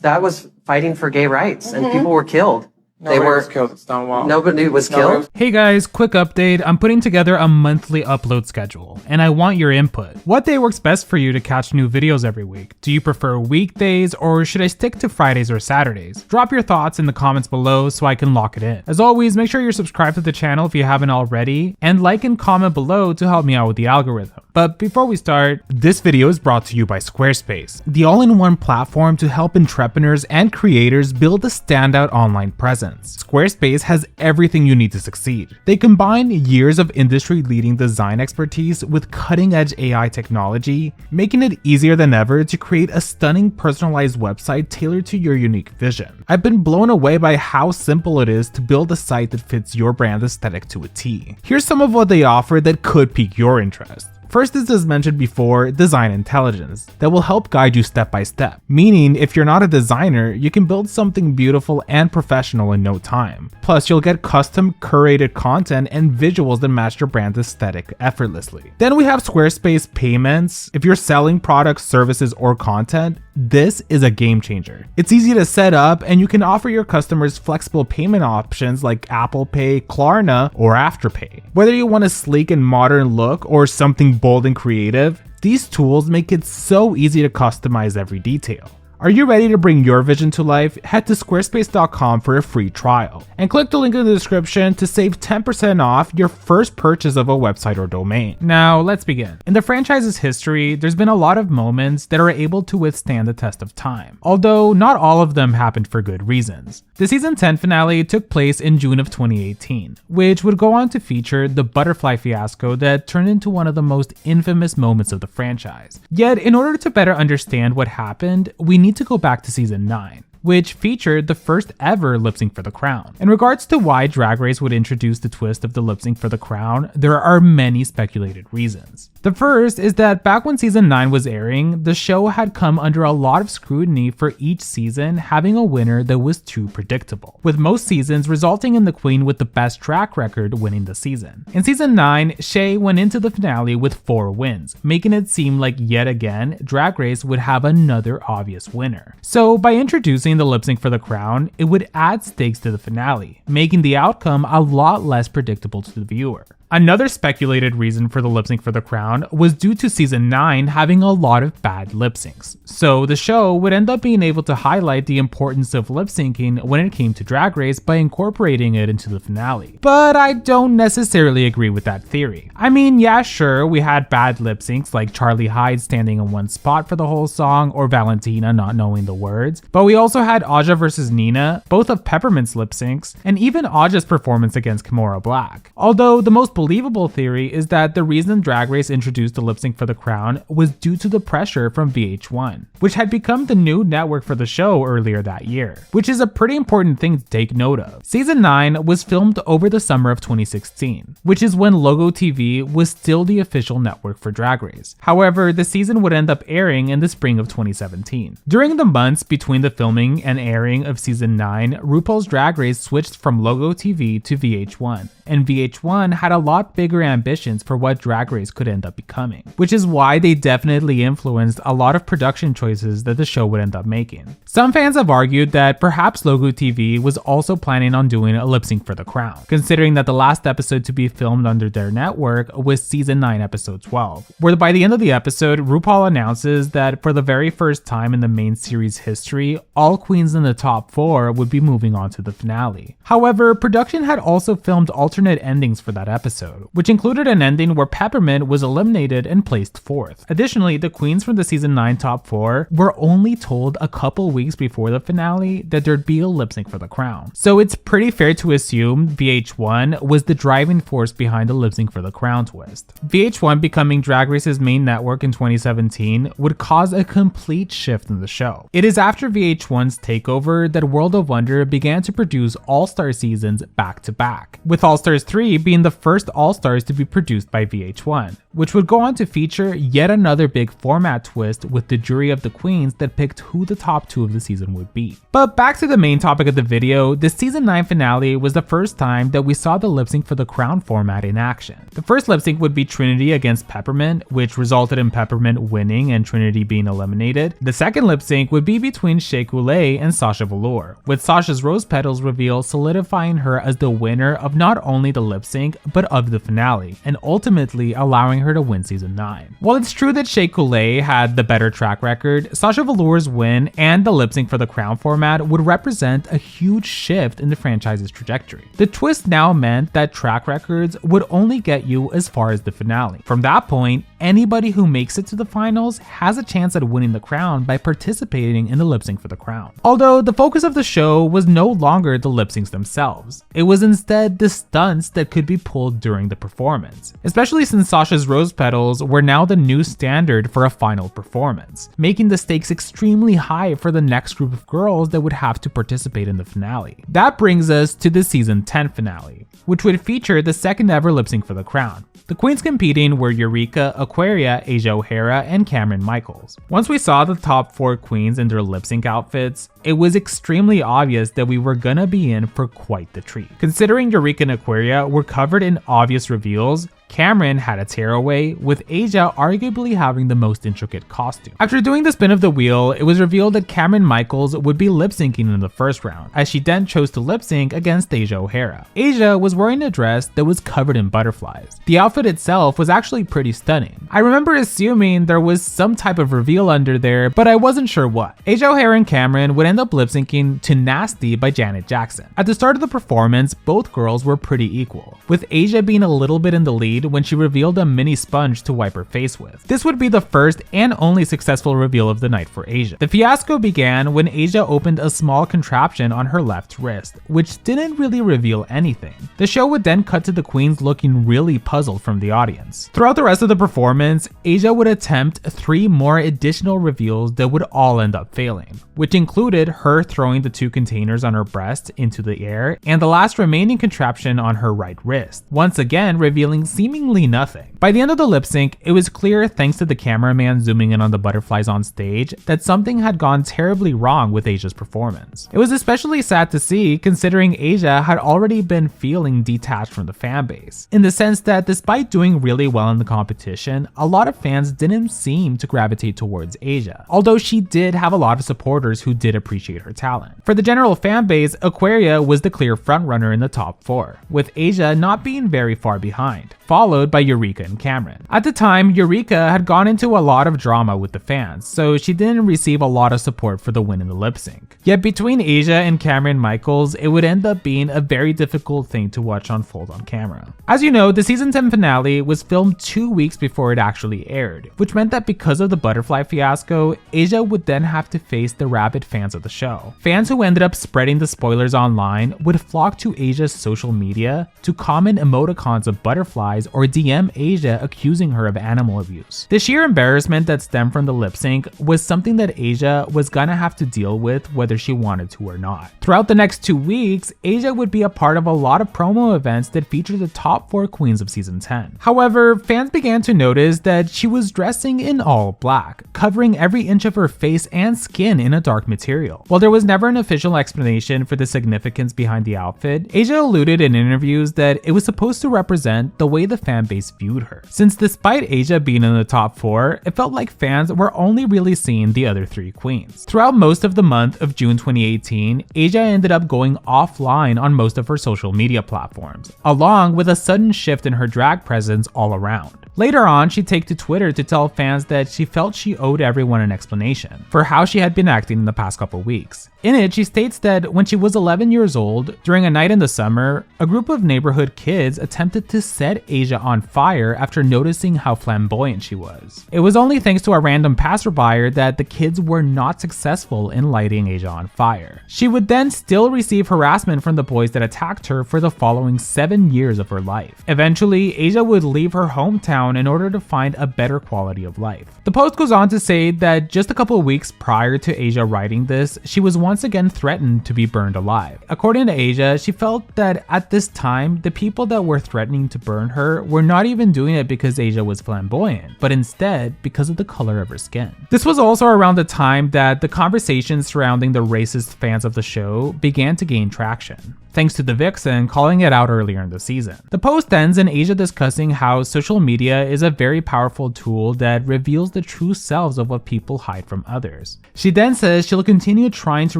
that was fighting for gay rights, and people were killed. Nobody was killed at Stonewall. Nobody was killed. Hey guys, quick update. I'm putting together a monthly upload schedule, and I want your input. What day works best for you to catch new videos every week? Do you prefer weekdays, or should I stick to Fridays or Saturdays? Drop your thoughts in the comments below so I can lock it in. As always, make sure you're subscribed to the channel if you haven't already, and like and comment below to help me out with the algorithm. But before we start, this video is brought to you by Squarespace, the all-in-one platform to help entrepreneurs and creators build a standout online presence. Squarespace has everything you need to succeed. They combine years of industry-leading design expertise with cutting-edge AI technology, making it easier than ever to create a stunning personalized website tailored to your unique vision. I've been blown away by how simple it is to build a site that fits your brand aesthetic to a T. Here's some of what they offer that could pique your interest. First is, as mentioned before, design intelligence that will help guide you step by step. Meaning, if you're not a designer, you can build something beautiful and professional in no time. Plus, you'll get custom curated content and visuals that match your brand aesthetic effortlessly. Then we have Squarespace Payments. If you're selling products, services, or content, this is a game changer. It's easy to set up, and you can offer your customers flexible payment options like Apple Pay, Klarna, or Afterpay. Whether you want a sleek and modern look or something bold and creative, these tools make it so easy to customize every detail. Are you ready to bring your vision to life? Head to squarespace.com for a free trial and click the link in the description to save 10% off your first purchase of a website or domain. Now, let's begin. In the franchise's history, there's been a lot of moments that are able to withstand the test of time, although not all of them happened for good reasons. The season 10 finale took place in June of 2018, which would go on to feature the butterfly fiasco that turned into one of the most infamous moments of the franchise. Yet, in order to better understand what happened, we need to go back to season 9, which featured the first ever lip sync for the crown. In regards to why Drag Race would introduce the twist of the lip sync for the crown, there are many speculated reasons. The first is that back when season 9 was airing, the show had come under a lot of scrutiny for each season having a winner that was too predictable, with most seasons resulting in the queen with the best track record winning the season. In season 9, Shea went into the finale with 4 wins, making it seem like yet again Drag Race would have another obvious winner. So by introducing the lip sync for the crown, it would add stakes to the finale, making the outcome a lot less predictable to the viewer. Another speculated reason for the lip sync for the crown was due to season 9 having a lot of bad lip syncs, so the show would end up being able to highlight the importance of lip syncing when it came to Drag Race by incorporating it into the finale. But I don't necessarily agree with that theory. I mean, yeah, sure, we had bad lip syncs like Charlie Hyde standing in one spot for the whole song or Valentina not knowing the words, but we also had Aja versus Nina, both of Peppermint's lip syncs, and even Aja's performance against Kimora Black. Although the most believable theory is that the reason Drag Race introduced the lip sync for the crown was due to the pressure from VH1, which had become the new network for the show earlier that year, which is a pretty important thing to take note of. Season 9 was filmed over the summer of 2016, which is when Logo TV was still the official network for Drag Race. However, the season would end up airing in the spring of 2017. During the months between the filming and airing of season 9, RuPaul's Drag Race switched from Logo TV to VH1, and VH1 had a lot bigger ambitions for what Drag Race could end up becoming, which is why they definitely influenced a lot of production choices that the show would end up making. Some fans have argued that perhaps Logo TV was also planning on doing a lip sync for the crown, considering that the last episode to be filmed under their network was season 9 episode 12, where by the end of the episode, RuPaul announces that for the very first time in the main series history, all queens in the top 4 would be moving on to the finale. However, production had also filmed alternate endings for that episode, which included an ending where Peppermint was eliminated and placed 4th. Additionally, the queens from the season 9 top 4 were only told a couple weeks before the finale that there'd be a lip sync for the crown. So it's pretty fair to assume VH1 was the driving force behind the lip sync for the crown twist. VH1 becoming Drag Race's main network in 2017 would cause a complete shift in the show. It is after VH1's takeover that World of Wonder began to produce All-Star seasons back to back, with All Stars 3 being the first first All-Stars to be produced by VH1, which would go on to feature yet another big format twist with the jury of the queens that picked who the top 2 of the season would be. But back to the main topic of the video, the season 9 finale was the first time that we saw the lip sync for the crown format in action. The first lip sync would be Trinity against Peppermint, which resulted in Peppermint winning and Trinity being eliminated. The second lip sync would be between Shea Coulee and Sasha Velour, with Sasha's Rose Petals reveal solidifying her as the winner of not only the lip sync but of the finale, and ultimately allowing her to win season 9. While it's true that Shea Coulee had the better track record, Sasha Velour's win and the lip sync for the crown format would represent a huge shift in the franchise's trajectory. The twist now meant that track records would only get you as far as the finale. From that point, anybody who makes it to the finals has a chance at winning the crown by participating in the lip sync for the crown. Although the focus of the show was no longer the lip syncs themselves, it was instead the stunts that could be pulled during the performance, especially since Sasha's Rose Petals were now the new standard for a final performance, making the stakes extremely high for the next group of girls that would have to participate in the finale. That brings us to the season 10 finale, which would feature the second ever lip sync for the crown. The queens competing were Eureka, Aquaria, Asia Ohara, and Cameron Michaels. Once we saw the top 4 queens in their lip sync outfits, it was extremely obvious that we were gonna be in for quite the treat. Considering Eureka and Aquaria were covered in obvious reveals, Cameron had a tearaway, with Asia arguably having the most intricate costume. After doing the spin of the wheel, it was revealed that Cameron Michaels would be lip-syncing in the first round, as she then chose to lip-sync against Asia Ohara. Asia was wearing a dress that was covered in butterflies. The outfit itself was actually pretty stunning. I remember assuming there was some type of reveal under there, but I wasn't sure what. Asia Ohara and Cameron would end up lip-syncing to Nasty by Janet Jackson. At the start of the performance, both girls were pretty equal, with Asia being a little bit in the lead when she revealed a mini sponge to wipe her face with. This would be the first and only successful reveal of the night for Asia. The fiasco began when Asia opened a small contraption on her left wrist, which didn't really reveal anything. The show would then cut to the queens looking really puzzled from the audience. Throughout the rest of the performance, Asia would attempt 3 more additional reveals that would all end up failing, which included her throwing the 2 containers on her breast into the air and the last remaining contraption on her right wrist, once again revealing seemingly nothing. By the end of the lip sync, it was clear, thanks to the cameraman zooming in on the butterflies on stage, that something had gone terribly wrong with Asia's performance. It was especially sad to see, considering Asia had already been feeling detached from the fan base, in the sense that despite doing really well in the competition, a lot of fans didn't seem to gravitate towards Asia, although she did have a lot of supporters who did appreciate her talent. For the general fan base, Aquaria was the clear frontrunner in the top 4, with Asia not being very far behind, followed by Eureka and Cameron. At the time, Eureka had gone into a lot of drama with the fans, so she didn't receive a lot of support for the win in the lip sync. Yet between Asia and Cameron Michaels, it would end up being a very difficult thing to watch unfold on camera. As you know, the season 10 finale was filmed 2 weeks before it actually aired, which meant that because of the butterfly fiasco, Asia would then have to face the rabid fans of the show. Fans who ended up spreading the spoilers online would flock to Asia's social media to comment emoticons of butterflies or DM Asia accusing her of animal abuse. The sheer embarrassment that stemmed from the lip sync was something that Asia was gonna have to deal with whether she wanted to or not. Throughout the next 2 weeks, Asia would be a part of a lot of promo events that featured the top 4 queens of season 10. However, fans began to notice that she was dressing in all black, covering every inch of her face and skin in a dark material. While there was never an official explanation for the significance behind the outfit, Asia alluded in interviews that it was supposed to represent the way the fan base viewed her, since despite Asia being in the top 4, it felt like fans were only really seeing the other 3 queens. Throughout most of the month of June 2018, Asia ended up going offline on most of her social media platforms, along with a sudden shift in her drag presence all around. Later on, she'd take to Twitter to tell fans that she felt she owed everyone an explanation for how she had been acting in the past couple weeks. In it, she states that when she was 11 years old, during a night in the summer, a group of neighborhood kids attempted to set Asia on fire after noticing how flamboyant she was. It was only thanks to a random passerby that the kids were not successful in lighting Asia on fire. She would then still receive harassment from the boys that attacked her for the following 7 years of her life. Eventually, Asia would leave her hometown in order to find a better quality of life. The post goes on to say that just a couple of weeks prior to Asia writing this, she was wanting once again threatened to be burned alive. According to Asia, she felt that at this time, the people that were threatening to burn her were not even doing it because Asia was flamboyant, but instead because of the color of her skin. This was also around the time that the conversations surrounding the racist fans of the show began to gain traction, thanks to the Vixen calling it out earlier in the season. The post ends in Asia discussing how social media is a very powerful tool that reveals the true selves of what people hide from others. She then says she'll continue trying to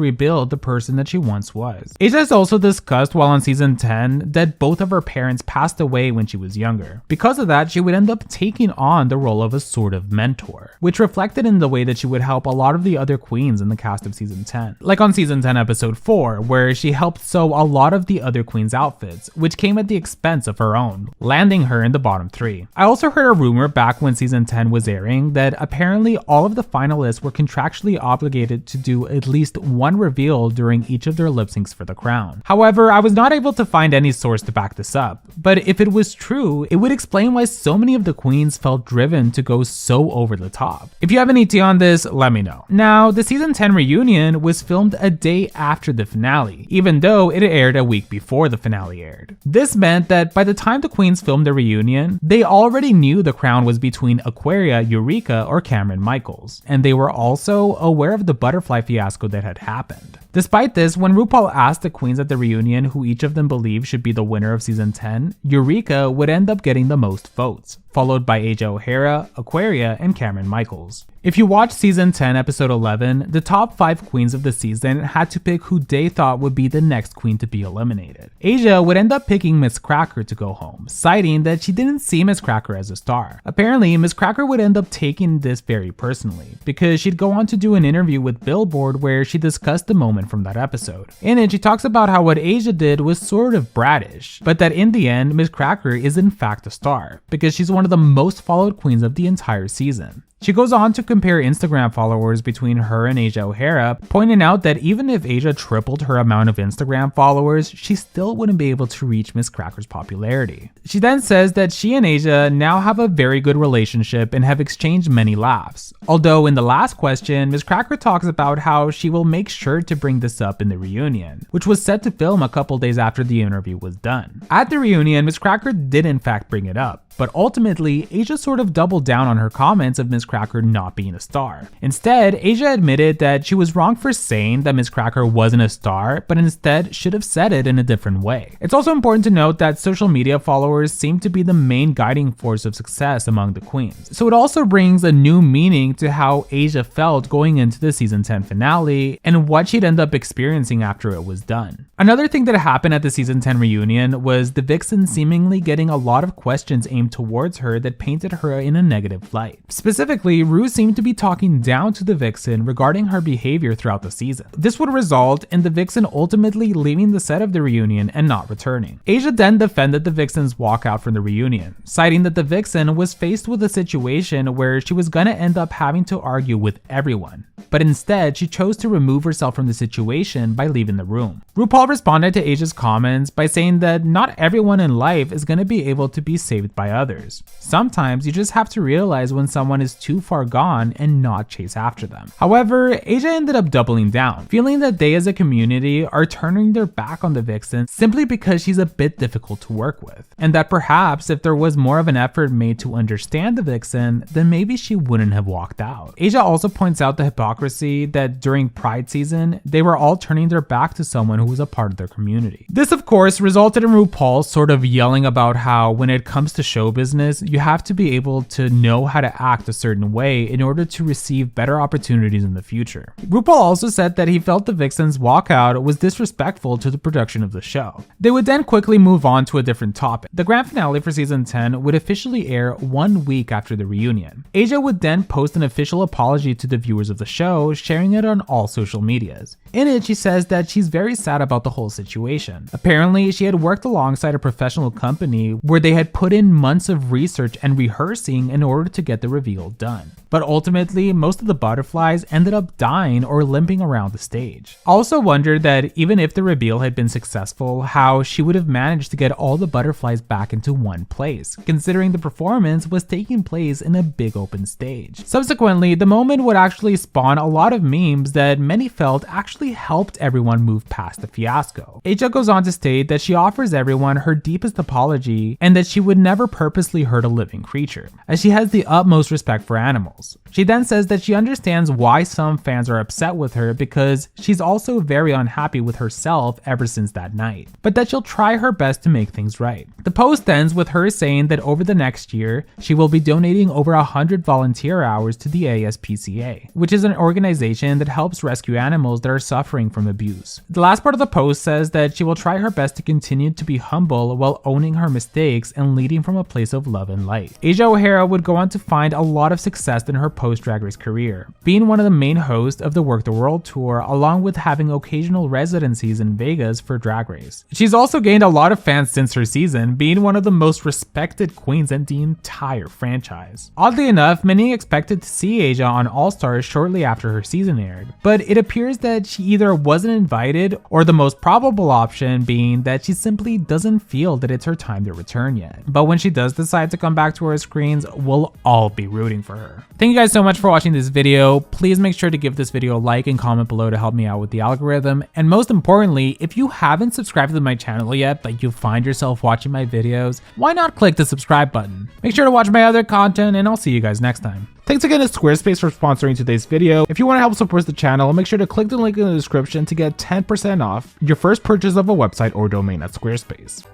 rebuild the person that she once was. Asia has also discussed while on season 10 that both of her parents passed away when she was younger. Because of that, she would end up taking on the role of a sort of mentor, which reflected in the way that she would help a lot of the other queens in the cast of season 10. Like on season 10 episode 4, where she helped sew a lot of the other queens' outfits, which came at the expense of her own, landing her in the bottom 3. I also heard a rumor back when season 10 was airing that apparently all of the finalists were contractually obligated to do at least one reveal during each of their lip syncs for the crown. However, I was not able to find any source to back this up, but if it was true, it would explain why so many of the queens felt driven to go so over the top. If you have any tea on this, let me know. Now, the season 10 reunion was filmed a day after the finale, even though it aired a week before the finale aired. This meant that by the time the queens filmed the reunion, they already knew the crown was between Aquaria, Eureka, or Cameron Michaels, and they were also aware of the butterfly fiasco that had happened. Despite this, when RuPaul asked the queens at the reunion who each of them believed should be the winner of season 10, Eureka would end up getting the most votes, followed by Asia Ohara, Aquaria, and Cameron Michaels. If you watch season 10 episode 11, the top 5 queens of the season had to pick who they thought would be the next queen to be eliminated. Asia would end up picking Miss Cracker to go home, citing that she didn't see Miss Cracker as a star. Apparently, Miss Cracker would end up taking this very personally, because she'd go on to do an interview with Billboard where she discussed the moment from that episode. In it, she talks about how what Asia did was sort of brattish, but that in the end, Miss Cracker is in fact a star, because she's one of the most followed queens of the entire season. She goes on to compare Instagram followers between her and Asia Ohara, pointing out that even if Asia tripled her amount of Instagram followers, she still wouldn't be able to reach Miss Cracker's popularity. She then says that she and Asia now have a very good relationship and have exchanged many laughs. Although in the last question, Miss Cracker talks about how she will make sure to bring this up in the reunion, which was set to film a couple days after the interview was done. At the reunion, Miss Cracker did in fact bring it up, but ultimately, Asia sort of doubled down on her comments of Miss Cracker not being a star. Instead, Asia admitted that she was wrong for saying that Miss Cracker wasn't a star, but instead should have said it in a different way. It's also important to note that social media followers seem to be the main guiding force of success among the queens. So it also brings a new meaning to how Asia felt going into the season 10 finale and what she'd end up experiencing after it was done. Another thing that happened at the season 10 reunion was the Vixen seemingly getting a lot of questions aimed towards her that painted her in a negative light. Specifically, Ru seemed to be talking down to the Vixen regarding her behavior throughout the season. This would result in the Vixen ultimately leaving the set of the reunion and not returning. Asia then defended the Vixen's walkout from the reunion, citing that the Vixen was faced with a situation where she was gonna end up having to argue with everyone, but instead she chose to remove herself from the situation by leaving the room. RuPaul responded to Asia's comments by saying that not everyone in life is gonna be able to be saved by others. Sometimes you just have to realize when someone is too far gone and not chase after them. However, Asia ended up doubling down, feeling that they as a community are turning their back on the Vixen simply because she's a bit difficult to work with, and that perhaps if there was more of an effort made to understand the Vixen, then maybe she wouldn't have walked out. Asia also points out the hypocrisy that during Pride season, they were all turning their back to someone who was a part of their community. This of course resulted in RuPaul sort of yelling about how when it comes to show business, you have to be able to know how to act a certain way in order to receive better opportunities in the future. RuPaul also said that he felt the Vixen's walkout was disrespectful to the production of the show. They would then quickly move on to a different topic. The grand finale for season 10 would officially air 1 week after the reunion. Asia would then post an official apology to the viewers of the show, sharing it on all social medias. In it, she says that she's very sad about the whole situation. Apparently, she had worked alongside a professional company where they had put in months of research and rehearsing in order to get the reveal done. But ultimately, most of the butterflies ended up dying or limping around the stage. I also wondered that even if the reveal had been successful, how she would have managed to get all the butterflies back into one place, considering the performance was taking place in a big open stage. Subsequently, the moment would actually spawn a lot of memes that many felt actually helped everyone move past the fiasco. Asia goes on to state that she offers everyone her deepest apology and that she would never purposely hurt a living creature, as she has the utmost respect for animals. She then says that she understands why some fans are upset with her because she's also very unhappy with herself ever since that night, but that she'll try her best to make things right. The post ends with her saying that over the next year, she will be donating over 100 volunteer hours to the ASPCA, which is an organization that helps rescue animals that are suffering from abuse. The last part of the post says that she will try her best to continue to be humble while owning her mistakes and leading from a place of love and light. Asia Ohara would go on to find a lot of success in her post-Drag Race career, being one of the main hosts of the Work the World tour, along with having occasional residencies in Vegas for Drag Race. She's also gained a lot of fans since her season, being one of the most respected queens in the entire franchise. Oddly enough, many expected to see Asia on All Stars shortly after her season aired, but it appears that she either wasn't invited, or the most probable option being that she simply doesn't feel that it's her time to return yet. But when she does decide to come back to our screens, we'll all be rooting for her. Thank you guys so much for watching this video. Please make sure to give this video a like and comment below to help me out with the algorithm. And most importantly, if you haven't subscribed to my channel yet, but you find yourself watching my videos, why not click the subscribe button? Make sure to watch my other content, and I'll see you guys next time. Thanks again to Squarespace for sponsoring today's video. If you want to help support the channel, make sure to click the link in the description to get 10% off your first purchase of a website or domain at Squarespace.